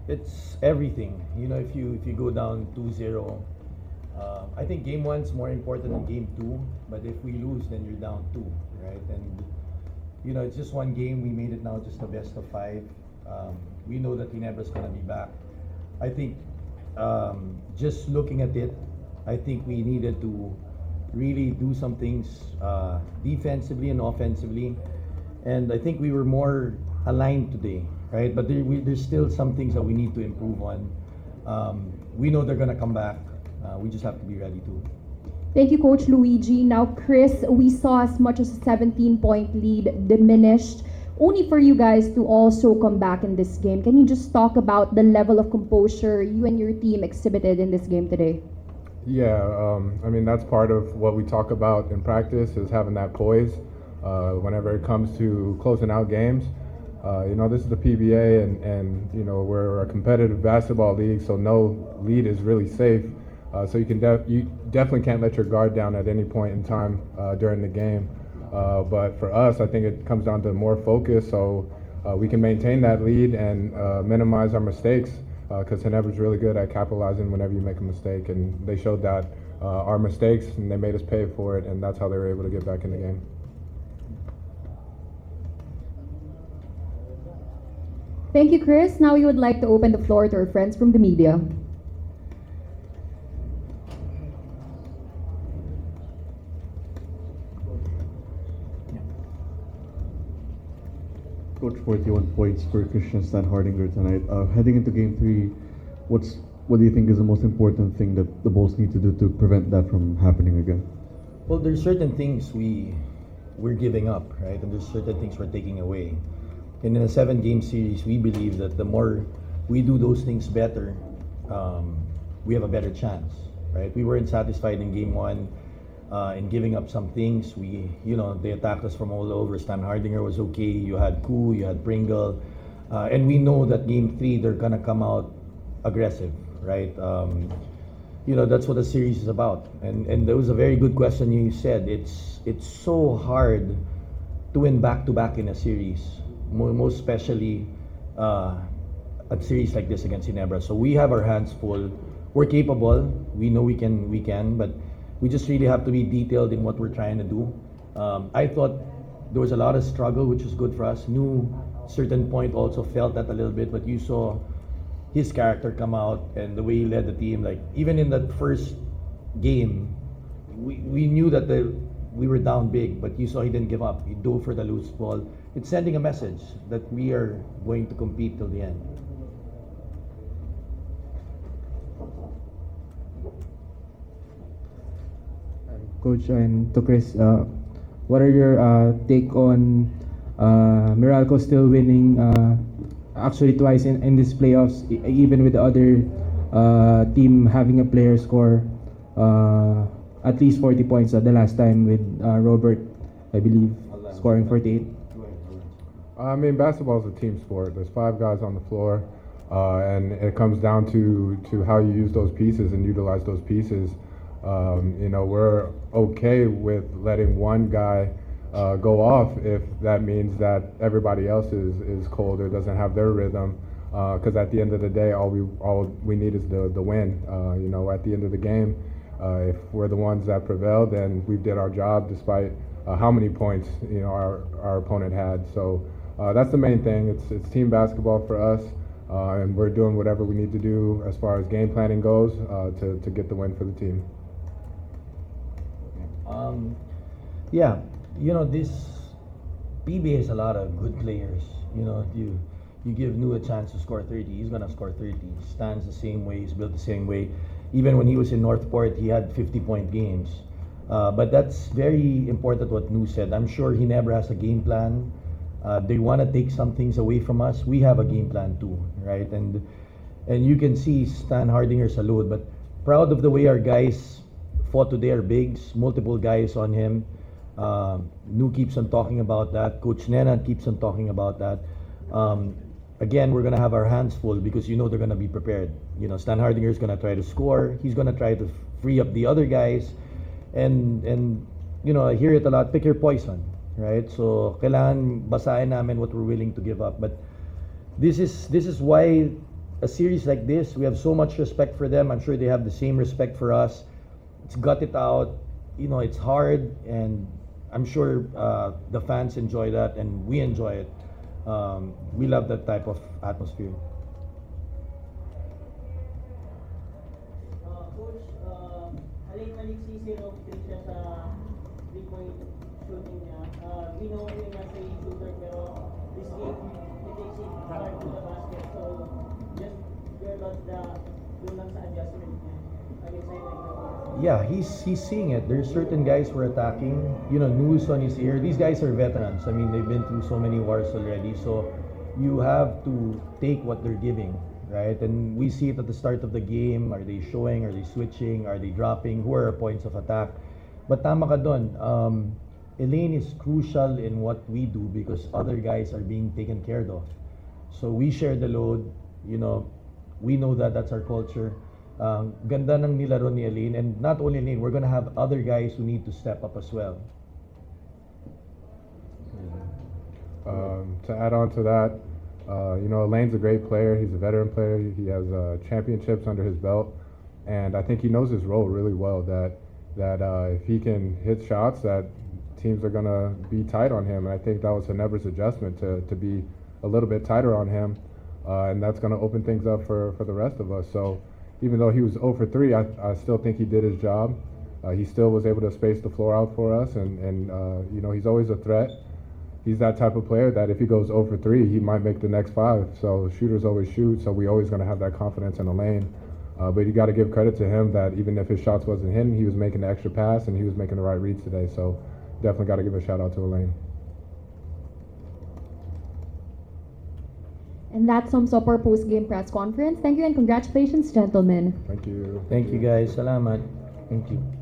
it's everything. If you go down 2-0, I think game one's more important than game two. But if we lose, then you're down two, right? And it's just one game. We made it now just the best of five. We know that Ginebra's gonna be back. I think just looking at it, I think we needed to really do some things defensively and offensively, and I think we were more aligned today, right? But there's still some things that we need to improve on. We know they're gonna come back. We just have to be ready to. Thank you, Coach Luigi. Now, Chris, we saw as much as a 17-point lead diminished, only for you guys to also come back in this game. Can you just talk about the level of composure you and your team exhibited in this game today? Yeah, I mean, that's part of what we talk about in practice, is having that poise whenever it comes to closing out games. This is the PBA, and we're a competitive basketball league, so no lead is really safe. So you definitely can't let your guard down at any point in time during the game. But for us, I think it comes down to more focus, so we can maintain that lead and minimize our mistakes, because Ginebra's really good at capitalizing whenever you make a mistake, and they showed that our mistakes, and they made us pay for it, and that's how they were able to get back in the game. Thank you, Chris. Now we would like to open the floor to our friends from the media. Coach, 41 points for Christian Stan Hardinger tonight. Heading into Game 3, what do you think is the most important thing that the Bulls need to do to prevent that from happening again? Well, there's certain things we're giving up, right? And there's certain things we're taking away. And in a 7-game series, we believe that the more we do those things better, we have a better chance, right? We weren't satisfied in Game 1 in giving up some things. They attacked us from all over. Stan Hardinger was okay. You had Koo, you had Pringle. And we know that Game 3, they're going to come out aggressive, right? That's what the series is about. And there was a very good question you said. It's so hard to win back-to-back in a series, most especially a series like this against Ginebra. So we have our hands full. We're capable. We know we can, but we just really have to be detailed in what we're trying to do. I thought there was a lot of struggle, which was good for us. New certain point also felt that a little bit, but you saw his character come out and the way he led the team. Like even in that first game, we knew that we were down big, but you saw he didn't give up. He dove for the loose ball. It's sending a message that we are going to compete till the end. Coach, and to Chris, what are your take on Meralco still winning actually twice in this playoffs, even with the other team having a player score at least 40 points the last time with Robert, I believe, scoring 48? I mean, basketball is a team sport. There's 5 guys on the floor, and it comes down to how you use those pieces and utilize those pieces. We're okay with letting one guy go off if that means that everybody else is cold or doesn't have their rhythm. Because at the end of the day, all we need is the win. At the end of the game, if we're the ones that prevail, then we did our job despite how many points our opponent had. So that's the main thing. It's team basketball for us, and we're doing whatever we need to do as far as game planning goes to get the win for the team. This PBA has a lot of good players. You give New a chance to score 30, he's gonna score 30. Stan's the same way, he's built the same way. Even when he was in Northport, he had 50-point games. But that's very important what New said. I'm sure Ginebra has a game plan. They want to take some things away from us. We have a game plan too, right? And you can see Stan Hardinger, Salud, but proud of the way our guys fought today, our bigs, multiple guys on him. New keeps on talking about that. Coach Nena keeps on talking about that. Again, we're going to have our hands full because they're going to be prepared. Stan Hardinger is going to try to score. He's going to try to free up the other guys. And I hear it a lot, pick your poison, right? So, kailangan basahin namin what we're willing to give up. But this is why a series like this, we have so much respect for them. I'm sure they have the same respect for us. It's gut it out. You know, it's hard, and I'm sure the fans enjoy that, and we enjoy it. We love that type of atmosphere. Coach, malik si Zero siya sa 3-point shooting niya. We know him as a shooter, pero this game, he takes it hard to the basket. So, just your thoughts doon lang sa adjustment niya. I'm excited. Yeah, he's seeing it. There's certain guys we're attacking. You know, Newsome is here. These guys are veterans. I mean, they've been through so many wars already. So you have to take what they're giving, right? And we see it at the start of the game. Are they showing? Are they switching? Are they dropping? Who are our points of attack? But tama ka dun. Elaine is crucial in what we do because other guys are being taken care of. So we share the load. You know, we know that that's our culture. Ganda ng nilaro ni Elaine, and not only Elaine, we're gonna have other guys who need to step up as well. To add on to that, you know, Elaine's a great player. He's a veteran player. He has championships under his belt, and I think he knows his role really well. That if he can hit shots, that teams are gonna be tight on him. And I think that was Ginebra's adjustment to be a little bit tighter on him, and that's gonna open things up for the rest of us. So. Even though he was 0 for 3, I still think he did his job. He still was able to space the floor out for us, and you know, he's always a threat. He's that type of player that if he goes 0 for 3, he might make the next 5. So shooters always shoot, so we always going to have that confidence in the lane. But you got to give credit to him that even if his shots wasn't hitting, he was making the extra pass and he was making the right reads today. So definitely got to give a shout out to Elaine. And that sums up our post-game press conference. Thank you and congratulations, gentlemen. Thank you. Thank you guys. Salamat. Thank you.